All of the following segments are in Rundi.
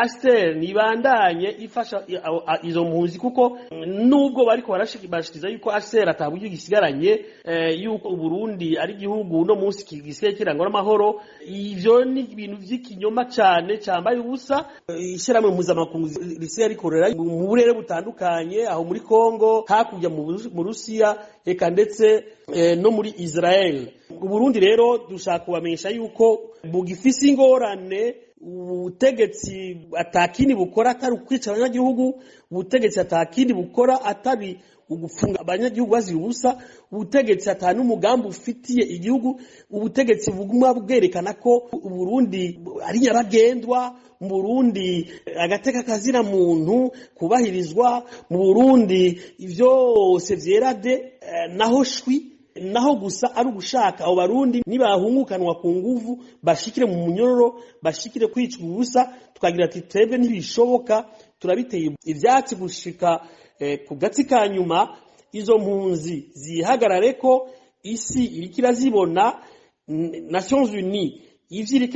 Aster nibandanye ifasha izo mpunzi kuko nubwo bariko barashikiza yuko Aster ataburyo gisigaranye yuko Burundi ari gihugu no munsi kigisigaye kirangwa n'amahoro, ivyo ni ibintu vy'ikinyoma cyane cyambaye ubusa. Ishyirahamwe mpuzamakungu risigaye rikorera mu burere butandukanye, aho muri Kongo, hakurya mu Rusiya, eka ndetse no muri Israel. Burundi rero dushaka kubamenyesha yuko bugifise ingorane, ubutegetsi atakini bukora atari ukwica abanyagihugu, ubutegetsi atakini bukora atari ugufunga abanyagihugu bazira ubusa, ubutegetsi atanu n'umugambi ufitiye igihugu, ubutegetsi buguma bwerekana ko Burundi ari nyabagendwa, mu Burundi agateka kazira muntu kubahirizwa, mu Burundi ivyose vyerade naho shwi, naho gusa ari ugushaka abo Barundi nibahungukanwa ku nguvu bashikire mu munyororo, bashikire kwicwa ubusa. Tukagira ati twebwe ntibishoboka, turabiteye ivyatsi gushika ku gatsi ka nyuma. Izo mpunzi zihagarare ko isi irikira zibona Nations Unies ivyo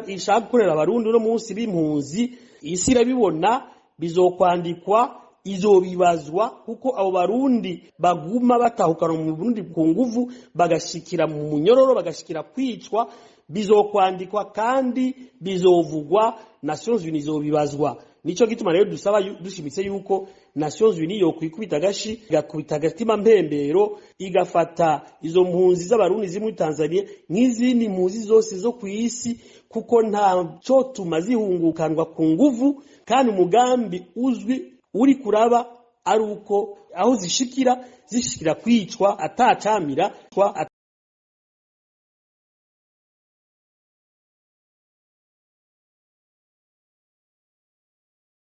ishaka gukorera Abarundi no munsi b'impunzi, isi irabibona, bizokwandikwa, izobibazwa, kuko abo Barundi baguma batahukana mu Burundi ku nguvu bagashikira mu munyororo, bagashikira kwicwa, bizokwandikwa kandi bizovugwa, Nations Unies izobibazwa. Nico gituma rero dusaba dushimitse yuko Nations Unies yo kwikubita gashi, igakubita agatima mpembero, igafata izo mpunzi z'Abarundi ziri muri Tanzania nk'izindi mpunzi zose zo ku isi, kuko nta cyo tumazihungukanwa ku nguvu, kandi umugambi uzwi uri kuraba ari uko aho zishikira kwicwa atacamira.